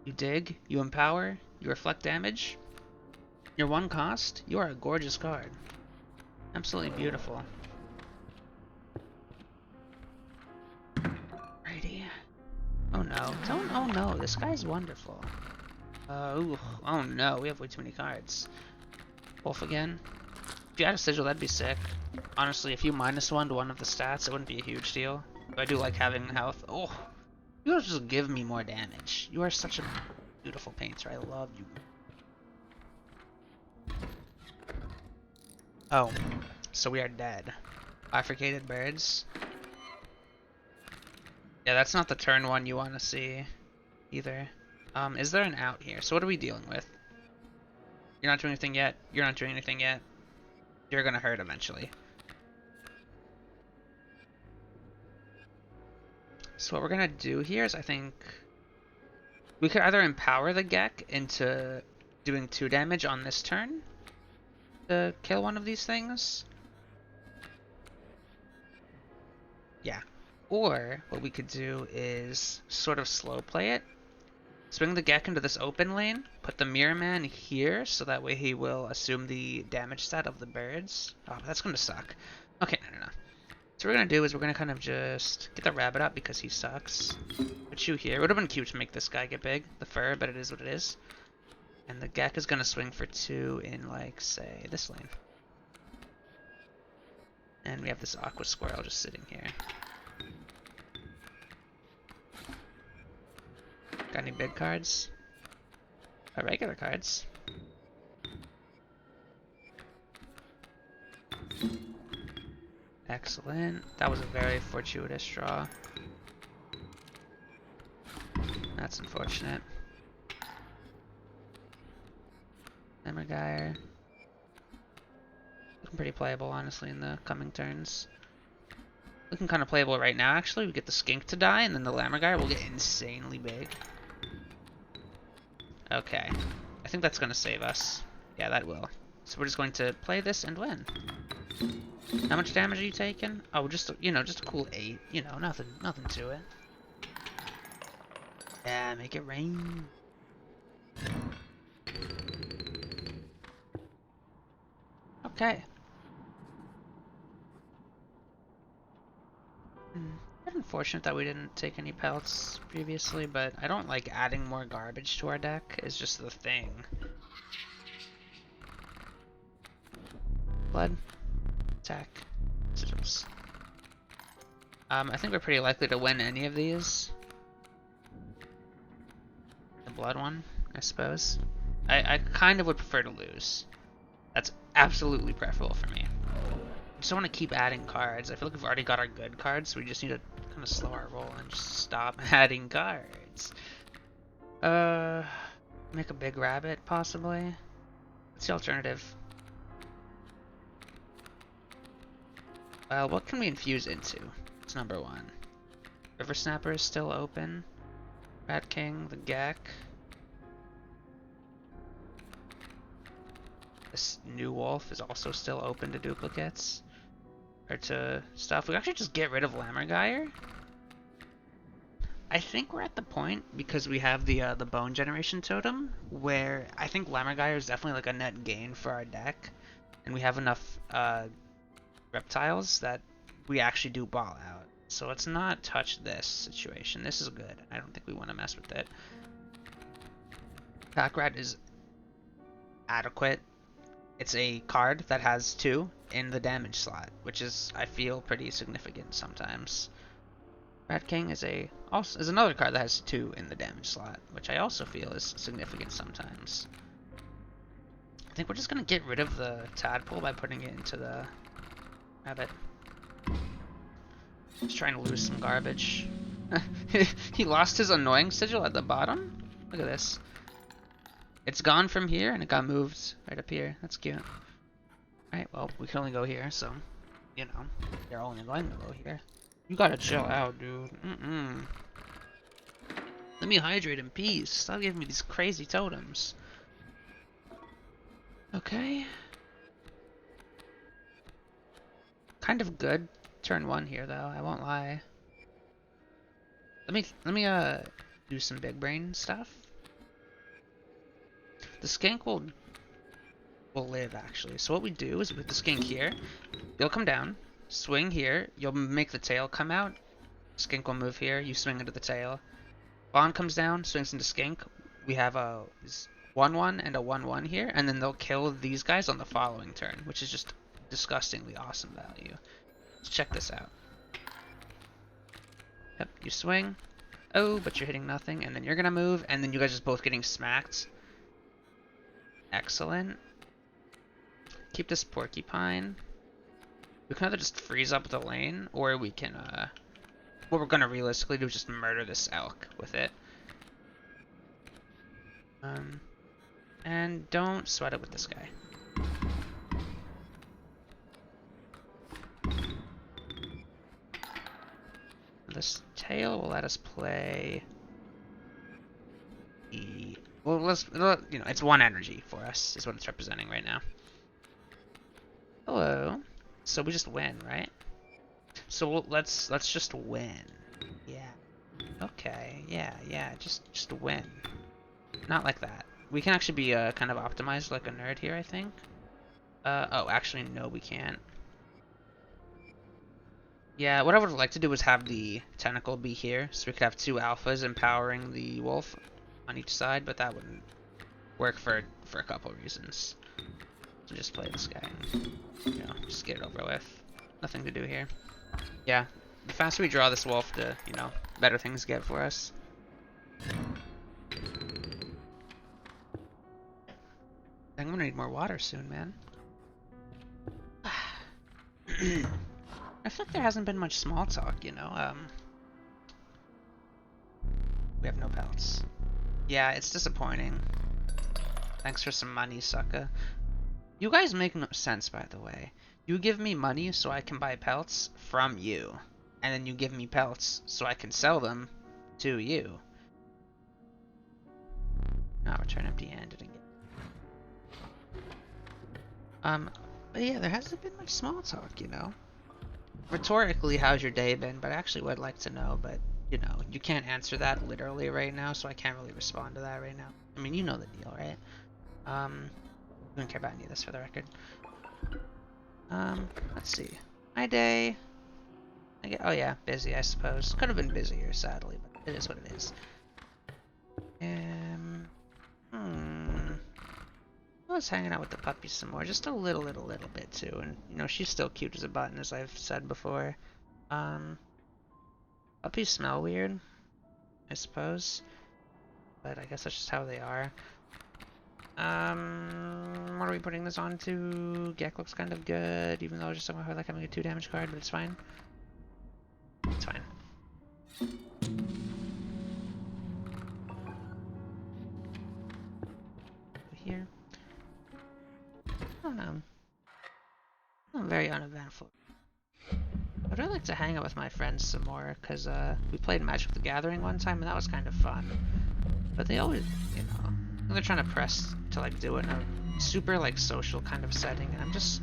A: You dig, you empower, you reflect damage. Your 1 cost, you are a gorgeous card. Absolutely beautiful. Righty. Oh no. Don't, oh no, this guy's wonderful. Ooh, oh no, we have way too many cards. Wolf again. If you had a sigil, that'd be sick. Honestly, if you -1 to one of the stats, it wouldn't be a huge deal. But I do like having health. Oh, you guys just give me more damage. You are such a beautiful painter. I love you. Oh, so we are dead. Bifurcated birds. Yeah, that's not the turn 1 you want to see either. Is there an out here? So what are we dealing with? You're not doing anything yet. You're not doing anything yet. You're gonna hurt eventually. So what we're gonna do here is, I think, we could either empower the Gek into doing 2 damage on this turn to kill one of these things. Yeah. Or what we could do is sort of slow play it. Swing the Gek into this open lane, put the Mirror Man here, so that way he will assume the damage stat of the birds. Oh, that's gonna suck. Okay, no. So what we're gonna do is we're gonna kind of just get the rabbit up because he sucks. Put you here. It would have been cute to make this guy get big, the fur, but it is what it is. And the Gek is gonna swing for 2 in, like, say, this lane. And we have this Aqua Squirrel just sitting here. Got any big cards? Regular cards. Excellent. That was a very fortuitous draw. That's unfortunate. Lammergeier. Looking pretty playable, honestly, in the coming turns. Looking kind of playable right now, actually. We get the Skink to die, and then the Lammergeier will get insanely big. Okay. I think that's gonna save us. Yeah, that will. So we're just going to play this and win. How much damage are you taking? Oh, just, you know, just a cool 8. You know, nothing to it. Yeah, make it rain. Okay. It's unfortunate that we didn't take any pelts previously, but I don't like adding more garbage to our deck. It's just the thing. Blood. Attack. Sigils. I think we're pretty likely to win any of these. The blood one, I suppose. I kind of would prefer to lose. That's absolutely preferable for me. I just want to keep adding cards. I feel like we've already got our good cards, so we just need to kind of slow our roll and just stop adding cards. Make a big rabbit, possibly. What's the alternative? Well, what can we infuse into? It's number 1. River Snapper is still open. Rat King, the Gek. This new wolf is also still open to duplicates. Or to stuff. We actually just get rid of Lammergeier. I think we're at the point, because we have the bone generation totem, where I think Lammergeier is definitely like a net gain for our deck. And we have enough reptiles that we actually do ball out. So let's not touch this situation. This is good. I don't think we want to mess with it. Pack Rat is adequate. It's a card that has 2 in the damage slot, which is, I feel, pretty significant sometimes. Rat King is another card that has 2 in the damage slot, which I also feel is significant sometimes. I think we're just gonna get rid of the tadpole by putting it into the rabbit. Just trying to lose some garbage. He lost his annoying sigil at the bottom? Look at this. It's gone from here and it got moved right up here. That's cute. Alright, well, we can only go here, so, you know, they're only going to go here. You gotta chill out, dude. Let me hydrate in peace. Stop giving me these crazy totems. Okay. Kind of good turn 1 here, though. I won't lie. Let me do some big brain stuff. The skink will live, actually. So what we do is with the skink here, you'll come down, swing here, you'll make the tail come out, skink will move here, you swing into the tail. Bond comes down, swings into skink. We have a 1-1 and a 1-1 here, and then they'll kill these guys on the following turn, which is just disgustingly awesome value. Let's check this out. Yep, you swing. Oh, but you're hitting nothing, and then you're gonna move, and then you guys are both getting smacked. Excellent. Keep this porcupine. We can either just freeze up the lane, or we can, what we're gonna realistically do is just murder this elk with it. And don't sweat it with this guy. This tail will let us play the... Well, you know, it's 1 energy for us, is what it's representing right now. Hello. So we just win, right? So let's just win. Yeah. Okay. Yeah. Just win. Not like that. We can actually be kind of optimized like a nerd here, I think. Oh, actually, no, we can't. Yeah, what I would like to do is have the tentacle be here, so we could have 2 alphas empowering the wolf on each side, but that wouldn't work for a couple reasons. So just play this guy and, you know, just get it over with. Nothing to do here. Yeah, the faster we draw this wolf, the, you know, better things get for us. I'm gonna need more water soon, man. I feel like there hasn't been much small talk, you know. We have no pelts. Yeah, it's disappointing. Thanks for some money, sucker. You guys make no sense, by the way. You give me money so I can buy pelts from you. And then you give me pelts so I can sell them to you. Now return empty-handed again. But yeah, there hasn't been much small talk, you know. Rhetorically, how's your day been? But I actually would like to know, but you know, you can't answer that literally right now, so I can't really respond to that right now. I mean, you know the deal, right? I don't care about any of this for the record. Let's see. My day. Oh yeah, busy, I suppose. Could have been busier, sadly, but it is what it is. I was hanging out with the puppy some more, just a little bit too, and you know, she's still cute as a button, as I've said before. Puppies smell weird, I suppose, but I guess that's just how they are. What are we putting this on to? Gek looks kind of good, even though I just somehow feel like having a 2 damage card, but it's fine. It's fine. Here. I don't know. I'm very uneventful. I'd really like to hang out with my friends some more, because we played Magic the Gathering one time, and that was kind of fun. But they always, you know, they're trying to press to like do it in a super like social kind of setting, and I'm just,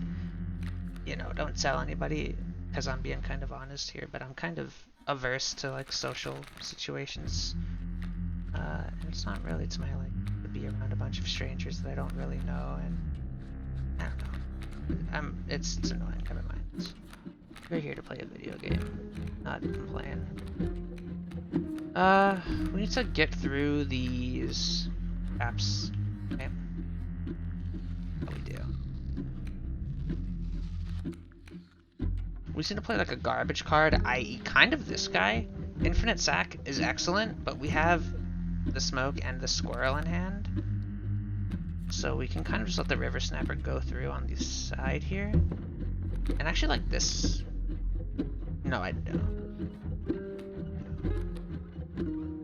A: you know, don't tell anybody, because I'm being kind of honest here, but I'm kind of averse to like social situations. And it's not really to my like to be around a bunch of strangers that I don't really know, and I don't know. It's annoying. Never mind. We're here to play a video game, not complain. We need to get through these apps. Okay. What we do? We just need to play like a garbage card, i.e. kind of this guy. Infinite Sack is excellent, but we have the smoke and the squirrel in hand. So we can kind of just let the River Snapper go through on the side here. And actually like this. No, I don't.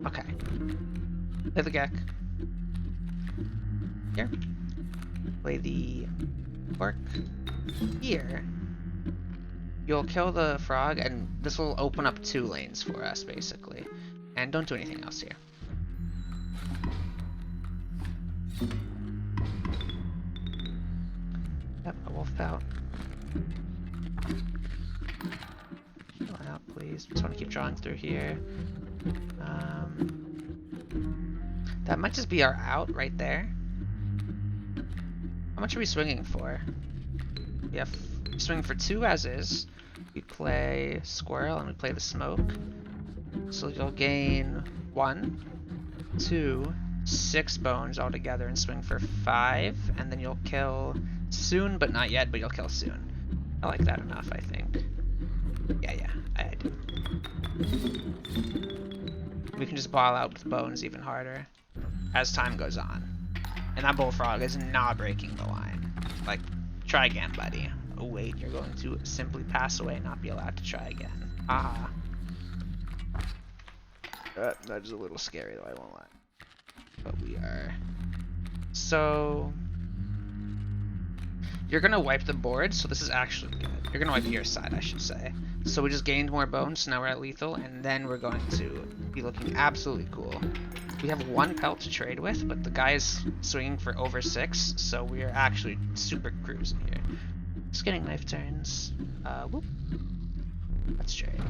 A: Okay. Play the Gek. Here. Play the Orc. Here. You'll kill the frog, and this will open up 2 lanes for us, basically. And don't do anything else here. Yep, a wolf pout. Chill out, please. Just want to keep drawing through here. That might just be our out right there. How much are we swinging for? We have swing for 2 as is. We play squirrel and we play the smoke. So you'll gain 1, 2, 6 bones altogether and swing for 5, and then you'll kill soon, but not yet, but you'll kill soon. I like that enough, I think. Yeah, I do. We can just ball out with bones even harder as time goes on. And that bullfrog is not breaking the line. Like, try again, buddy. Oh wait, you're going to simply pass away and not be allowed to try again. Haha. That is a little scary though, I won't lie. But we are. So you're gonna wipe the board, so this is actually good. You're gonna wipe your side, I should say. So we just gained more bones, so now we're at lethal, and then we're going to be looking absolutely cool. We have 1 pelt to trade with, but the guy is swinging for over 6, so we are actually super cruising here. Just getting knife turns. Whoop. Let's trade.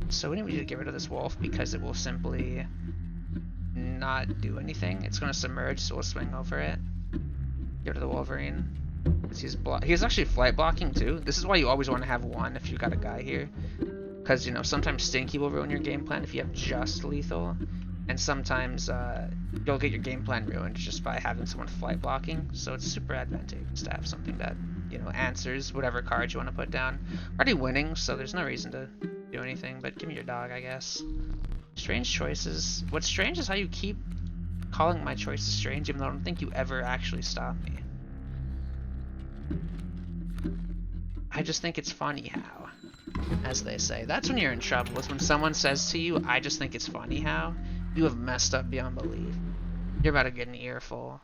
A: So we need to get rid of this wolf because it will simply not do anything. It's going to submerge, so we'll swing over it. Get rid of the Wolverine. He's actually flight blocking too. This is why you always want to have 1 if you got a guy here. Because, you know, sometimes Stinky will ruin your game plan if you have just lethal. And sometimes you'll get your game plan ruined just by having someone flight blocking. So it's super advantageous to have something that, you know, answers whatever card you want to put down. We're already winning, so there's no reason to do anything, but give me your dog, I guess. Strange choices. What's strange is how you keep calling my choices strange, even though I don't think you ever actually stop me. I just think it's funny how, as they say. That's when you're in trouble, is when someone says to you, I just think it's funny how. You have messed up beyond belief. You're about to get an earful.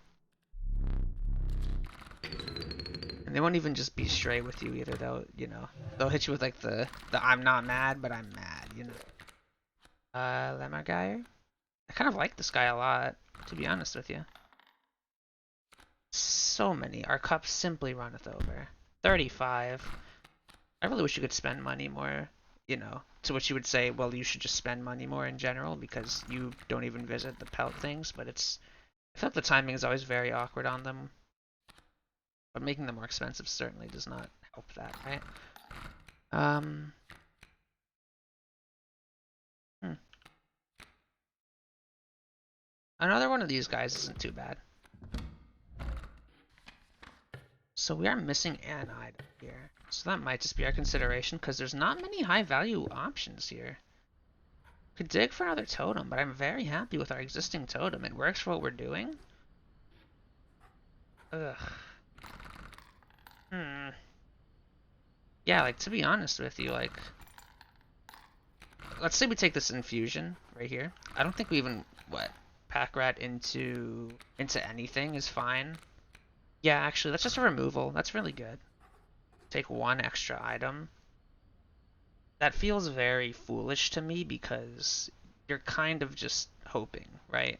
A: And they won't even just be straight with you either. They'll, you know, they'll hit you with like the I'm not mad, but I'm mad, you know. Lemmergeyer. I kind of like this guy a lot, to be honest with you. So many. Our cup simply runneth over. 35. I really wish you could spend money more, you know, to which you would say, well, you should just spend money more in general because you don't even visit the pelt things, but I feel like the timing is always very awkward on them. But making them more expensive certainly does not help that, right? Hmm. Another one of these guys isn't too bad. So we are missing an item here. So that might just be our consideration because there's not many high value options here. Could dig for another totem, but I'm very happy with our existing totem. It works for what we're doing. Ugh. Yeah, like, to be honest with you, like, let's say we take this infusion right here. I don't think we even, pack rat into anything is fine. Yeah, actually, that's just a removal. That's really good. Take one extra item. That feels very foolish to me because you're kind of just hoping, right?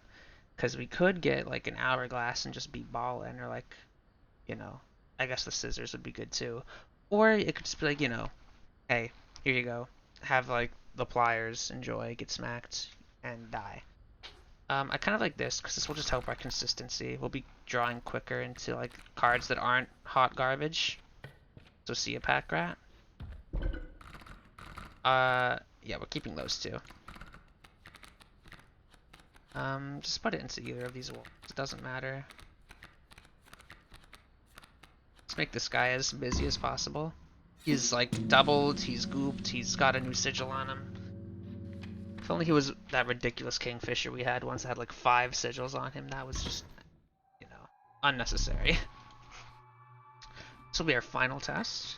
A: Because we could get, like, an hourglass and just be ballin', or, like, you know, I guess the scissors would be good too. Or it could just be like, you know, hey, here you go. Have, like, the pliers, enjoy, get smacked, and die. I kind of like this, because this will just help our consistency. We'll be drawing quicker into, like, cards that aren't hot garbage. So see a pack rat. Yeah, we're keeping those two. Just put it into either of these walls. It doesn't matter. Let's make this guy as busy as possible. He's like doubled, he's gooped, he's got a new sigil on him. If only he was that ridiculous kingfisher we had once that had like 5 sigils on him. That was just, you know, unnecessary. This will be our final test.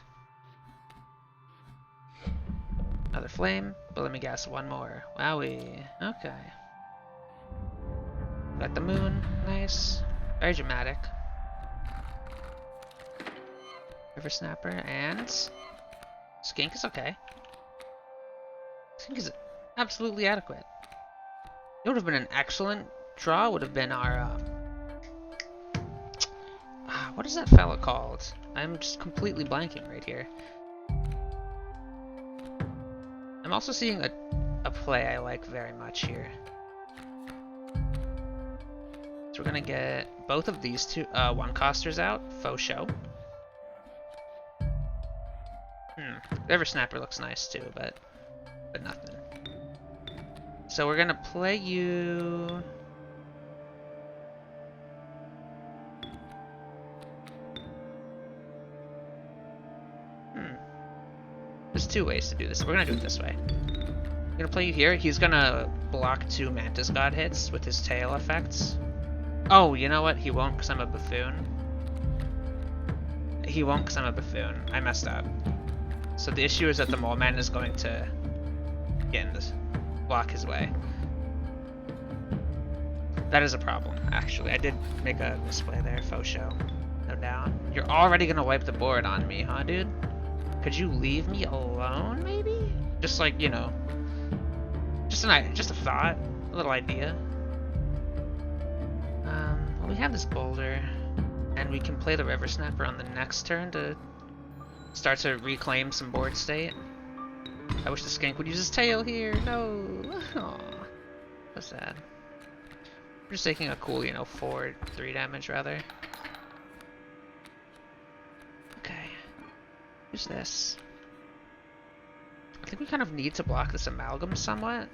A: Another flame, but let me guess, one more. Wowie. Okay. Got the moon, nice. Very dramatic. River Snapper, and Skink is okay. Skink is absolutely adequate. It would have been an excellent draw, would have been our, what is that fella called? I'm just completely blanking right here. I'm also seeing a play I like very much here. So we're gonna get both of these two, one-costers out, faux show. River Snapper looks nice too, but nothing. So we're gonna play you. There's 2 ways to do this. We're gonna do it this way. I'm gonna play you here. He's gonna block 2 Mantis God hits with his tail effects. Oh, you know what? He won't because I'm a buffoon. He won't because I'm a buffoon. I messed up. So the issue is that the Mole Man is going to get in this, block his way. That is a problem, actually. I did make a misplay there, faux show. No doubt. You're already gonna wipe the board on me, huh, dude? Could you leave me alone, maybe? Just like, you know, just a thought, a little idea. Well, we have this boulder, and we can play the River Snapper on the next turn to start to reclaim some board state. I wish the skink would use his tail here. No. Aww. So sad. We're just taking a cool, you know, 3 damage rather. Okay. Who's this? I think we kind of need to block this amalgam somewhat.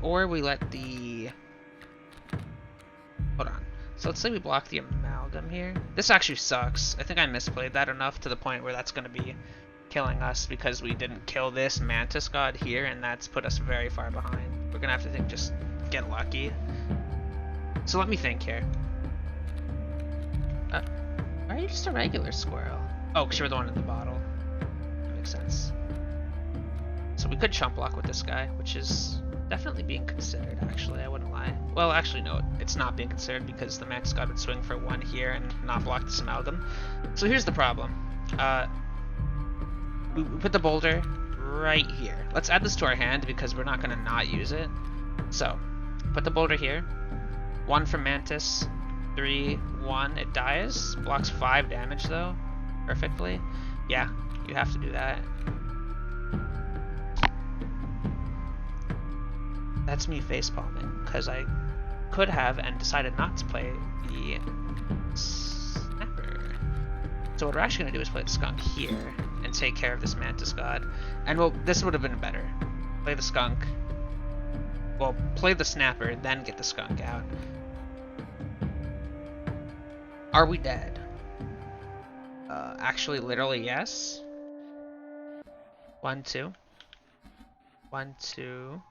A: Or we let the... Hold on. So let's say we block the amalgam here. This actually sucks. I think I misplayed that enough to the point where that's going to be killing us because we didn't kill this Mantis God here, and that's put us very far behind. We're going to have to just get lucky. So let me think here. Why are you just a regular squirrel? Oh, because you're the one in the bottle. That makes sense. So we could chump block with this guy, which is definitely being considered, actually. I wouldn't lie. Well, actually, no, it's not being considered because the Mantis God would swing for 1 here and not block this amalgam. So here's the problem. We put the boulder right here. Let's add this to our hand because we're not going to not use it. So, put the boulder here. 1 for Mantis. 3, 1. It dies. Blocks 5 damage though. Perfectly. Yeah, you have to do that. That's me facepalming, because I could have and decided not to play the Snapper. So what we're actually going to do is play the Skunk here and take care of this Mantis God. And well, this would have been better. Play the Skunk. Well, play the Snapper, then get the Skunk out. Are we dead? Actually, literally, yes. 1, 2. 1, 2.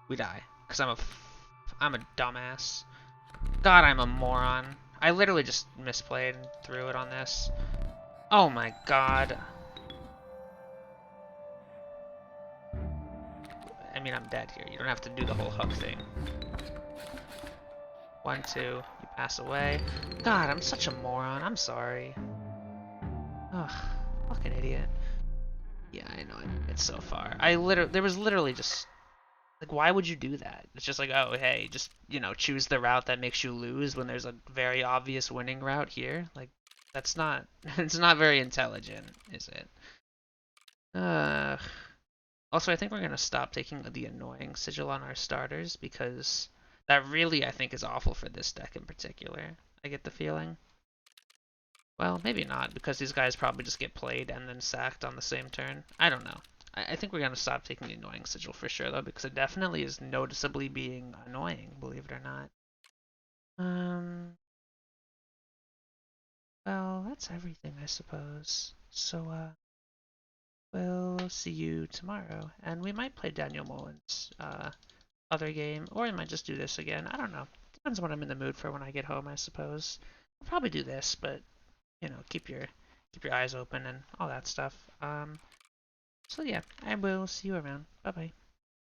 A: We die. Because I'm a dumbass. God, I'm a moron. I literally just misplayed and threw it on this. Oh my god. I mean, I'm dead here. You don't have to do the whole hook thing. 1, 2. You pass away. God, I'm such a moron. I'm sorry. Ugh. Fucking idiot. Yeah, I know. It's so far. There was literally just... Like, why would you do that? It's just like, oh, hey, just, you know, choose the route that makes you lose when there's a very obvious winning route here. Like, that's not, it's not very intelligent, is it? Also, I think we're going to stop taking the annoying sigil on our starters because that really, I think, is awful for this deck in particular. I get the feeling. Well, maybe not, because these guys probably just get played and then sacked on the same turn. I don't know. I think we're going to stop taking the annoying sigil for sure, though, because it definitely is noticeably being annoying, believe it or not. Well, that's everything, I suppose. So, we'll see you tomorrow, and we might play Daniel Mullen's other game, or we might just do this again. I don't know. Depends on what I'm in the mood for when I get home, I suppose. I'll probably do this, but you know, keep your eyes open and all that stuff. So yeah, I will see you around. Bye bye.